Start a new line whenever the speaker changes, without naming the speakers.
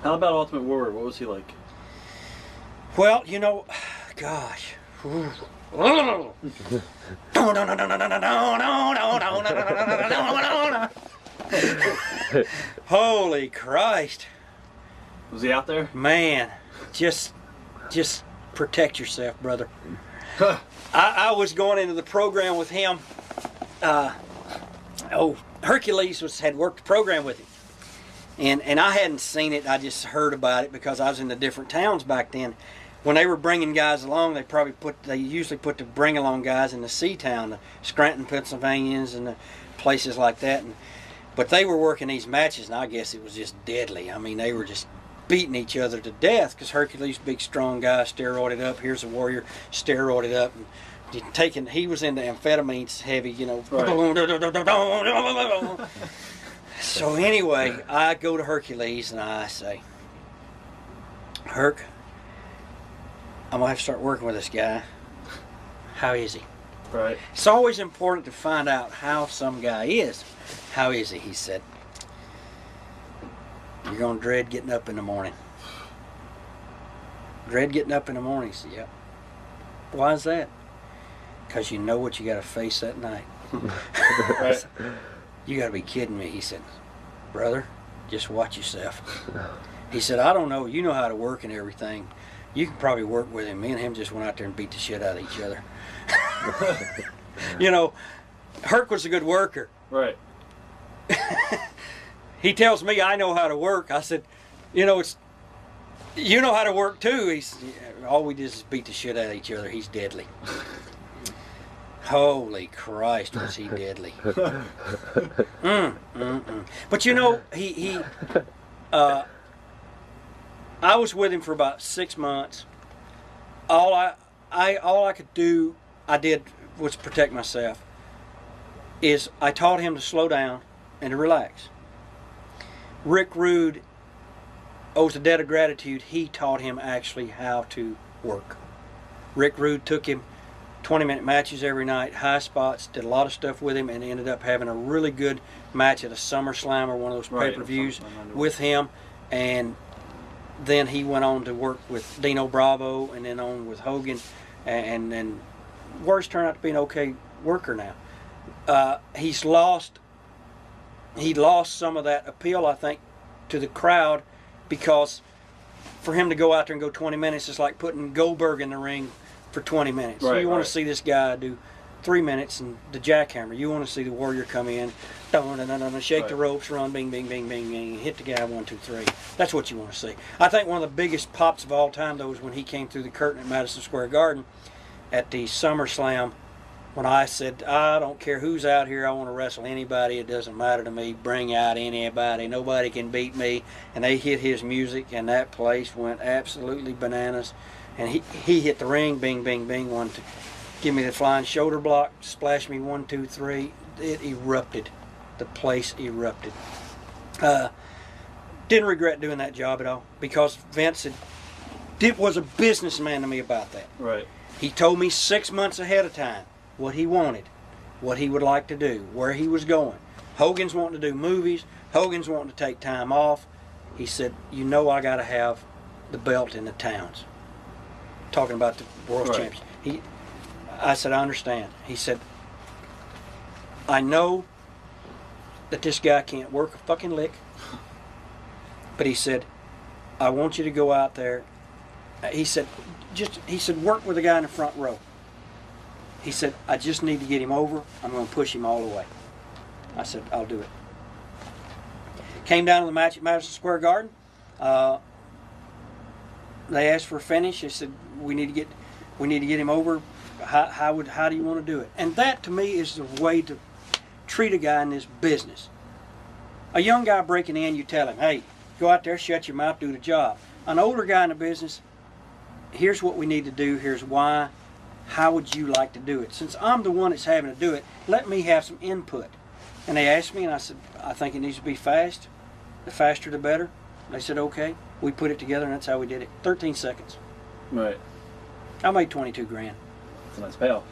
How about Ultimate Warrior? What was he like?
Well, you know, gosh. Holy Christ.
Was he out there?
Man, just protect yourself, brother. I was going into the program with him. Hercules had worked the program with him. And I hadn't seen it, I just heard about it because I was in the different towns back then. When they were bringing guys along, they usually put the bring along guys in the C-town, the Scranton, Pennsylvanians, and the places like that. But they were working these matches, and I guess it was just deadly. I mean, they were just beating each other to death because Hercules, big strong guy, steroided up. Here's a Warrior, steroided up, and he was into amphetamines heavy, you know.
Right.
So anyway, I go to Hercules and I say, Herc, I'm going to have to start working with this guy. How is he?
Right.
It's always important to find out how some guy is. How is he? He said, you're going to dread getting up in the morning. Dread getting up in the morning? He said, yep. Why is that? Because you know what you got to face that night.
Right.
You got to be kidding me. He said, brother, just watch yourself. He said, I don't know. You know how to work and everything. You can probably work with him. Me and him just went out there and beat the shit out of each other. You know, Herc was a good worker.
Right.
He tells me I know how to work. I said, you know, you know how to work too. He's all we did is beat the shit out of each other. He's deadly. Holy Christ, was he deadly. But you know, I was with him for about 6 months. All I could do, I did, was protect myself. Is I taught him to slow down and to relax. Rick Rude owes a debt of gratitude. He taught him actually how to work. Rick Rude took him 20-minute matches every night, high spots, did a lot of stuff with him, and ended up having a really good match at a SummerSlam or one of those pay-per-views with him. And then he went on to work with Dino Bravo and then on with Hogan. And then Warrior's turned out to be an okay worker now. He lost some of that appeal, I think, to the crowd, because for him to go out there and go 20 minutes is like putting Goldberg in the ring for 20 minutes.
Right,
you want to see this guy do 3 minutes and the jackhammer. You want to see the Warrior come in, shake the ropes, run, bing, bing, bing, bing, bing, hit the guy 1, 2, 3. That's what you want to see. I think one of the biggest pops of all time, though, was when he came through the curtain at Madison Square Garden at the SummerSlam, when I said, I don't care who's out here, I want to wrestle anybody, it doesn't matter to me, bring out anybody, nobody can beat me. And they hit his music, and that place went absolutely bananas. And he hit the ring, bing, bing, bing, 1, 2, give me the flying shoulder block, splash me 1, 2, 3. It erupted. The place erupted. Didn't regret doing that job at all, because Vince was a businessman to me about that.
Right.
He told me 6 months ahead of time what he wanted, what he would like to do, where he was going. Hogan's wanting to do movies. Hogan's wanting to take time off. He said, you know, I got to have the belt in the towns. Talking about the world champions. I said, I understand. He said, I know that this guy can't work a fucking lick, but he said, I want you to go out there. He said, work with the guy in the front row. He said, I just need to get him over. I'm going to push him all the way. I said, I'll do it. Came down to the match at Madison Square Garden. They asked for a finish. They said, we need to get him over. How do you want to do it? And that, to me, is the way to treat a guy in this business. A young guy breaking in, you tell him, hey, go out there, shut your mouth, do the job. An older guy in the business, here's what we need to do, here's why. How would you like to do it? Since I'm the one that's having to do it, let me have some input. And they asked me, and I said, I think it needs to be fast. The faster, the better. They said, okay. We put it together, and that's how we did it. 13 seconds.
Right.
I made 22 grand.
That's a nice payoff.